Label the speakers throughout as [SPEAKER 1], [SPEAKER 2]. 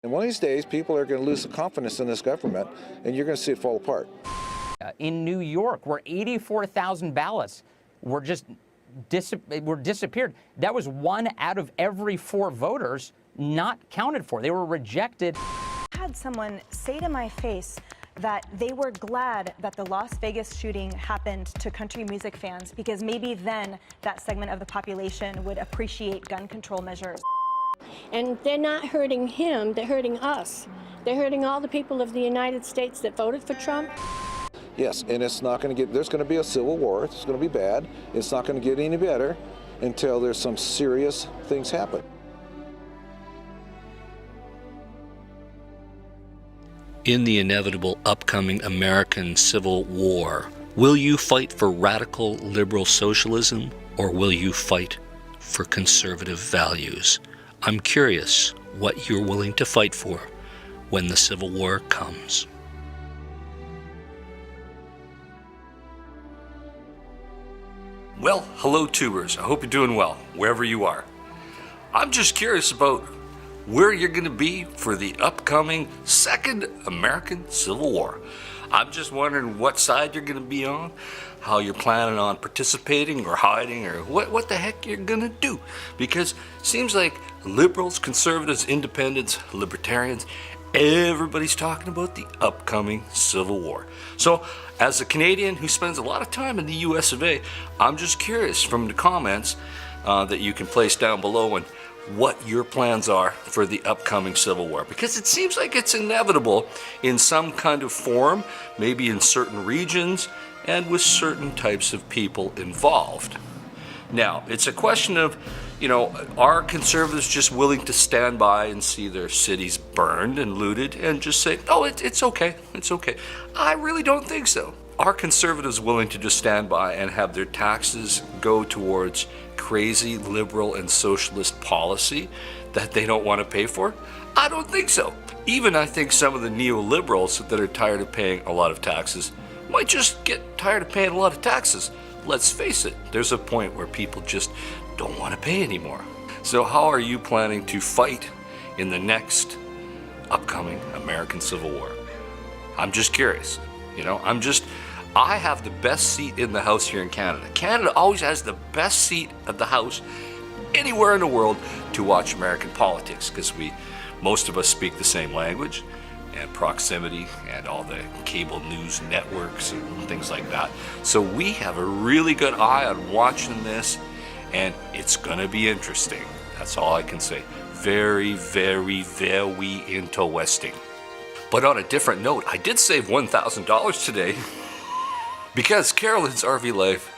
[SPEAKER 1] And one of these days, people are going to lose the confidence in this government, and you're going to see it fall apart.
[SPEAKER 2] In New York, where 84,000 ballots were just disappeared. That was 1 out of every 4 voters not counted for. They were rejected.
[SPEAKER 3] I had someone say to my face that they were glad that the Las Vegas shooting happened to country music fans, because maybe then that segment of the population would appreciate gun control measures.
[SPEAKER 4] And they're not hurting him, they're hurting us. They're hurting all the people of the United States that voted for Trump.
[SPEAKER 1] Yes, and it's not going to get, there's going to be a civil war. It's going to be bad. It's not going to get any better until there's some serious things happen.
[SPEAKER 5] In the inevitable upcoming American Civil War, will you fight for radical liberal socialism, or will you fight for conservative values? I'm curious what you're willing to fight for when the Civil War comes. Well, hello tubers. I hope you're doing well, wherever you are. I'm just curious about where you're going to be for the upcoming Second American Civil War. I'm just wondering what side you're going to be on, how you're planning on participating or hiding, or what the heck you're going to do. Because it seems like liberals, conservatives, independents, libertarians, everybody's talking about the upcoming Civil War. So, as a Canadian who spends a lot of time in the US of A, I'm just curious from the comments that you can place down below and what your plans are for the upcoming Civil War, because it seems like it's inevitable in some kind of form, maybe in certain regions and with certain types of people involved. Now, it's a question of, are conservatives just willing to stand by and see their cities burned and looted and just say, oh, it's okay, it's okay? I really don't think so. Are conservatives willing to just stand by and have their taxes go towards crazy liberal and socialist policy that they don't want to pay for? I don't think so. Even I think some of the neoliberals that are tired of paying a lot of taxes might just get tired of paying a lot of taxes. Let's face it, there's a point where people just don't want to pay anymore. So how are you planning to fight in the next upcoming American Civil War? I'm just curious. I have the best seat in the House here in Canada. Canada always has the best seat at the House anywhere in the world to watch American politics, because most of us speak the same language, and proximity and all the cable news networks and things like that. So we have a really good eye on watching this, and it's gonna be interesting. That's all I can say. Very, very, very interesting. But on a different note, I did save $1,000 today because Carolyn's RV Life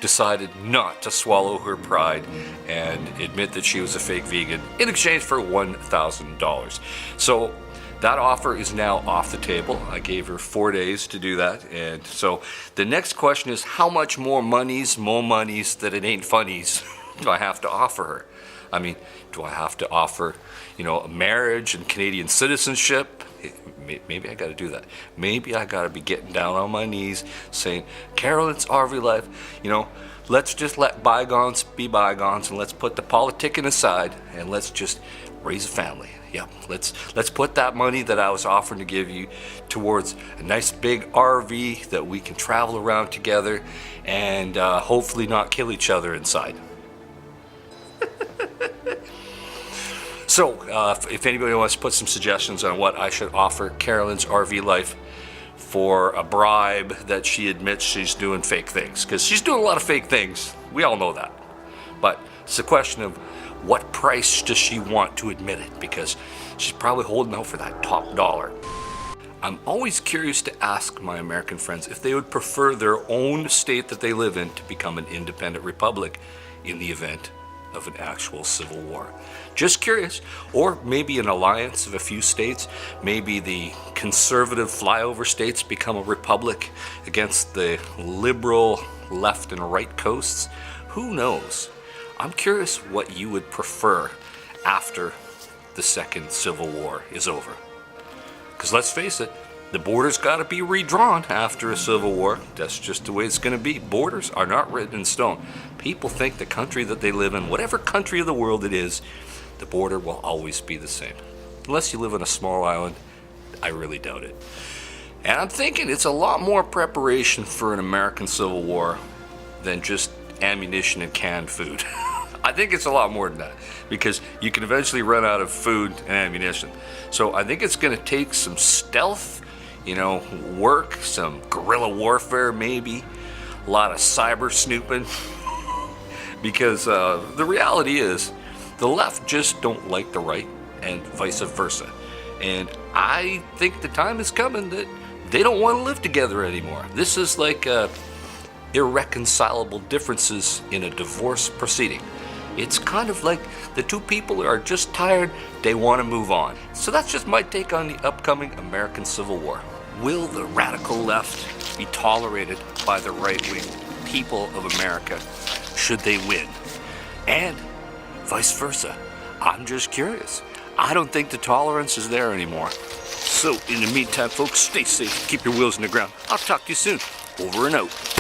[SPEAKER 5] decided not to swallow her pride and admit that she was a fake vegan in exchange for $1,000. So that offer is now off the table. I gave her 4 days to do that. And so the next question is, how much more monies that it ain't funnies do I have to offer her? I mean, do I have to offer, a marriage and Canadian citizenship? Maybe I got to do that. Maybe I got to be getting down on my knees saying, Carolyn's RV Life, let's just let bygones be bygones, and let's put the politicking aside and let's just raise a family. Yeah, let's put that money that I was offering to give you towards a nice big RV that we can travel around together and hopefully not kill each other inside. So, if anybody wants to put some suggestions on what I should offer Carolyn's RV Life for a bribe that she admits she's doing fake things, because she's doing a lot of fake things. We all know that. But it's a question of what price does she want to admit it, because she's probably holding out for that top dollar. I'm always curious to ask my American friends if they would prefer their own state that they live in to become an independent republic in the event of an actual civil war. Just curious. Or maybe an alliance of a few states. Maybe the conservative flyover states become a republic against the liberal left and right coasts. Who knows? I'm curious what you would prefer after the second Civil War is over. Because let's face it, the border's got to be redrawn after a civil war. That's just the way it's going to be. Borders are not written in stone. People think the country that they live in, whatever country of the world it is, the border will always be the same. unless you live on a small island, I really doubt it. And I'm thinking it's a lot more preparation for an American Civil War than just ammunition and canned food. I think it's a lot more than that, because you can eventually run out of food and ammunition. So I think it's going to take some stealth, work, some guerrilla warfare maybe, a lot of cyber snooping, because the reality is the left just don't like the right and vice versa. And I think the time is coming that they don't want to live together anymore. This is like irreconcilable differences in a divorce proceeding. It's kind of like the two people are just tired, they want to move on. So that's just my take on the upcoming American Civil War. Will the radical left be tolerated by the right-wing people of America should they win? And vice versa. I'm just curious. I don't think the tolerance is there anymore. So in the meantime, folks, stay safe, keep your wheels in the ground. I'll talk to you soon. Over and out.